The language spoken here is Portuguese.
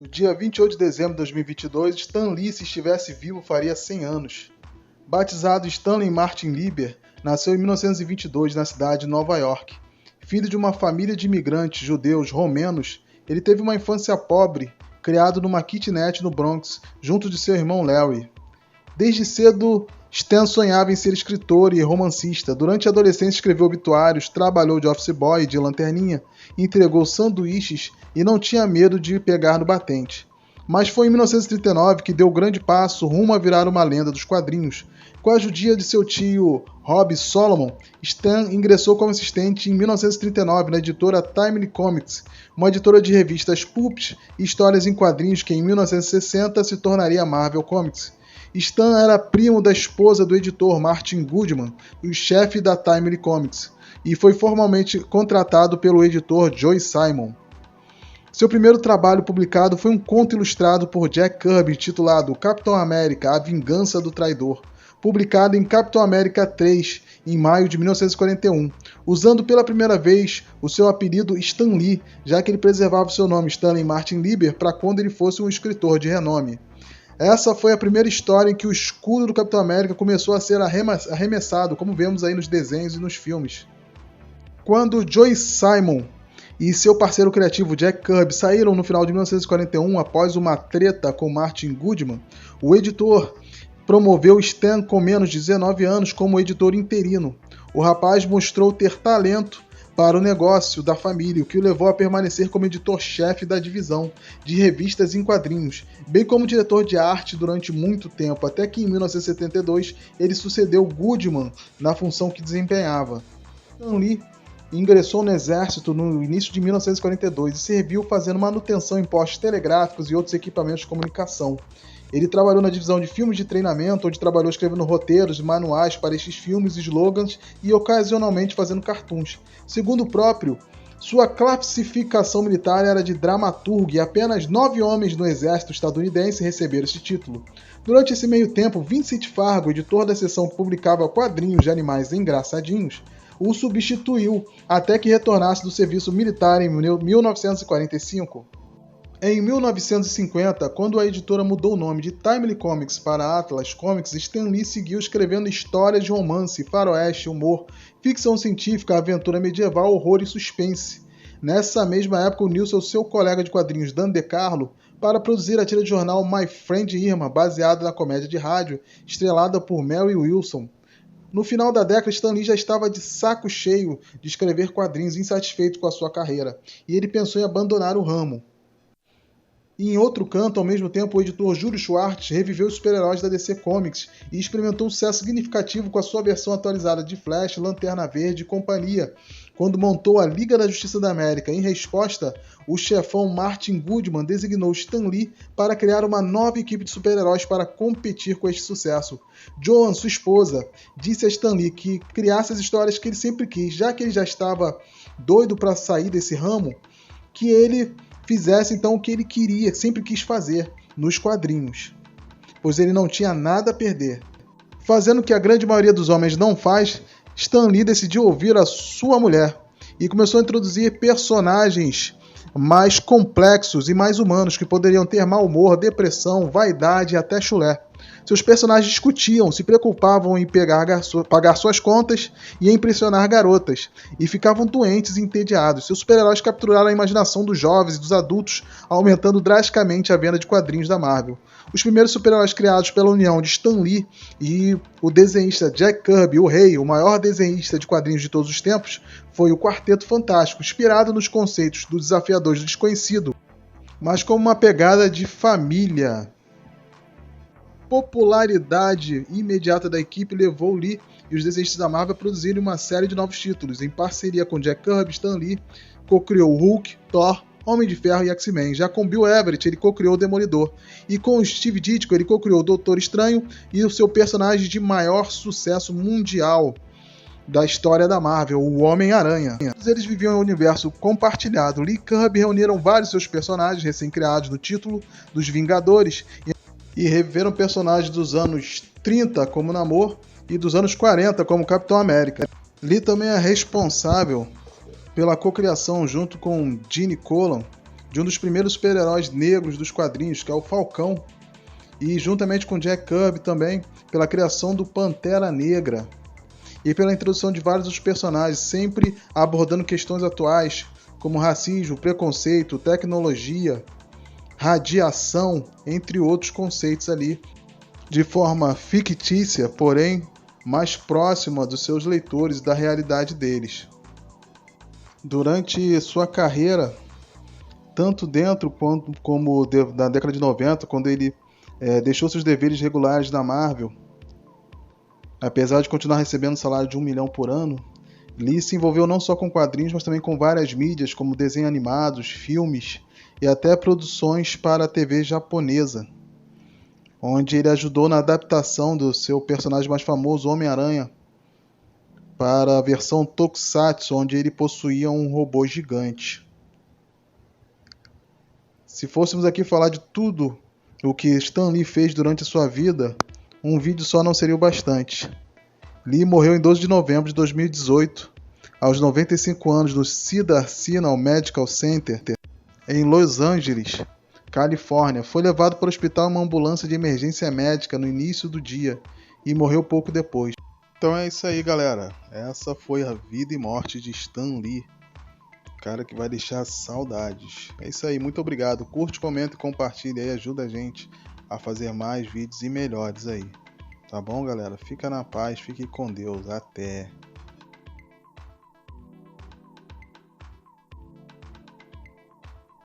No dia 28 de dezembro de 2022, Stan Lee, se estivesse vivo, faria 100 anos. Batizado Stanley Martin Lieber, nasceu em 1922 na cidade de Nova York. Filho de uma família de imigrantes judeus romenos, ele teve uma infância pobre, criado numa kitnet no Bronx, junto de seu irmão Larry. Desde cedo, Stan sonhava em ser escritor e romancista. Durante a adolescência escreveu obituários, trabalhou de office boy e de lanterninha, entregou sanduíches e não tinha medo de pegar no batente. Mas foi em 1939 que deu o grande passo rumo a virar uma lenda dos quadrinhos. Com a ajuda de seu tio Rob Solomon, Stan ingressou como assistente em 1939 na editora Timely Comics, uma editora de revistas pulp e histórias em quadrinhos que em 1960 se tornaria Marvel Comics. Stan era primo da esposa do editor Martin Goodman, o chefe da Timely Comics, e foi formalmente contratado pelo editor Joe Simon. Seu primeiro trabalho publicado foi um conto ilustrado por Jack Kirby intitulado Capitão América, A Vingança do Traidor, publicado em Capitão América 3 em maio de 1941, usando pela primeira vez o seu apelido Stan Lee, já que ele preservava seu nome Stanley Martin Lieber para quando ele fosse um escritor de renome. Essa foi a primeira história em que o escudo do Capitão América começou a ser arremessado, como vemos aí nos desenhos e nos filmes. Quando Joe Simon e seu parceiro criativo Jack Kirby saíram no final de 1941 após uma treta com Martin Goodman, o editor promoveu Stan com menos de 19 anos como editor interino. O rapaz mostrou ter talento para o negócio da família, o que o levou a permanecer como editor-chefe da divisão de revistas em quadrinhos, bem como diretor de arte durante muito tempo, até que em 1972 ele sucedeu Goodman na função que desempenhava. Stan Lee ingressou no exército no início de 1942 e serviu fazendo manutenção em postes telegráficos e outros equipamentos de comunicação. Ele trabalhou na divisão de filmes de treinamento, onde trabalhou escrevendo roteiros e manuais para estes filmes e slogans e ocasionalmente fazendo cartoons. Segundo o próprio, sua classificação militar era de dramaturgo e apenas 9 homens no exército estadunidense receberam esse título. Durante esse meio tempo, Vincent Fargo, editor da seção que publicava quadrinhos de animais engraçadinhos, o substituiu até que retornasse do serviço militar em 1945. Em 1950, quando a editora mudou o nome de Timely Comics para Atlas Comics, Stan Lee seguiu escrevendo histórias de romance, faroeste, humor, ficção científica, aventura medieval, horror e suspense. Nessa mesma época, uniu-se seu colega de quadrinhos Dan DeCarlo para produzir a tira de jornal My Friend Irma, baseada na comédia de rádio, estrelada por Mary Wilson. No final da década, Stan Lee já estava de saco cheio de escrever quadrinhos, insatisfeito com a sua carreira, e ele pensou em abandonar o ramo. E em outro canto, ao mesmo tempo, o editor Júlio Schwartz reviveu os super-heróis da DC Comics e experimentou um sucesso significativo com a sua versão atualizada de Flash, Lanterna Verde e companhia, quando montou a Liga da Justiça da América. Em resposta, o chefão Martin Goodman designou Stan Lee para criar uma nova equipe de super-heróis para competir com este sucesso. Joan, sua esposa, disse a Stan Lee que criasse as histórias que ele sempre quis, já que ele já estava doido para sair desse ramo, que ele fizesse então o que ele queria, sempre quis fazer, nos quadrinhos, pois ele não tinha nada a perder. Fazendo o que a grande maioria dos homens não faz, Stan Lee decidiu ouvir a sua mulher e começou a introduzir personagens mais complexos e mais humanos que poderiam ter mau humor, depressão, vaidade e até chulé. Seus personagens discutiam, se preocupavam em pagar suas contas e em impressionar garotas, e ficavam doentes e entediados. Seus super-heróis capturaram a imaginação dos jovens e dos adultos, aumentando drasticamente a venda de quadrinhos da Marvel. Os primeiros super-heróis criados pela união de Stan Lee e o desenhista Jack Kirby, o Rei, o maior desenhista de quadrinhos de todos os tempos, foi o Quarteto Fantástico, inspirado nos conceitos dos Desafiadores do Desconhecido, mas com uma pegada de família. Popularidade imediata da equipe levou Lee e os desenhistas da Marvel a produzirem uma série de novos títulos. Em parceria com Jack Kirby, Stan Lee co-criou Hulk, Thor, Homem de Ferro e X-Men. Já com Bill Everett, ele co-criou o Demolidor. E com Steve Ditko, ele co-criou o Doutor Estranho e o seu personagem de maior sucesso mundial da história da Marvel, o Homem-Aranha. Todos eles viviam em um universo compartilhado. Lee e Kirby reuniram vários seus personagens recém-criados no título dos Vingadores e reviveram personagens dos anos 30 como Namor e dos anos 40 como Capitão América. Lee também é responsável pela cocriação junto com Gene Colan de um dos primeiros super-heróis negros dos quadrinhos, que é o Falcão, e juntamente com Jack Kirby também, pela criação do Pantera Negra e pela introdução de vários outros personagens, sempre abordando questões atuais como racismo, preconceito, tecnologia, radiação, entre outros conceitos ali, de forma fictícia, porém mais próxima dos seus leitores e da realidade deles. Durante sua carreira, tanto dentro como na década de 90, quando ele deixou seus deveres regulares na Marvel, apesar de continuar recebendo salário de 1 milhão por ano, Lee se envolveu não só com quadrinhos, mas também com várias mídias, como desenhos animados, filmes e até produções para a TV japonesa, onde ele ajudou na adaptação do seu personagem mais famoso, Homem-Aranha, para a versão Tokusatsu, onde ele possuía um robô gigante. Se fôssemos aqui falar de tudo o que Stan Lee fez durante sua vida, um vídeo só não seria o bastante. Lee morreu em 12 de novembro de 2018, aos 95 anos, no Cedar Sinai Medical Center, em Los Angeles, Califórnia. Foi levado para o hospital em uma ambulância de emergência médica no início do dia e morreu pouco depois. Então é isso aí, galera. Essa foi a vida e morte de Stan Lee. Cara que vai deixar saudades. É isso aí, muito obrigado. Curte, comenta e compartilha aí, ajuda a gente a fazer mais vídeos e melhores aí. Tá bom, galera? Fica na paz, fique com Deus. Até!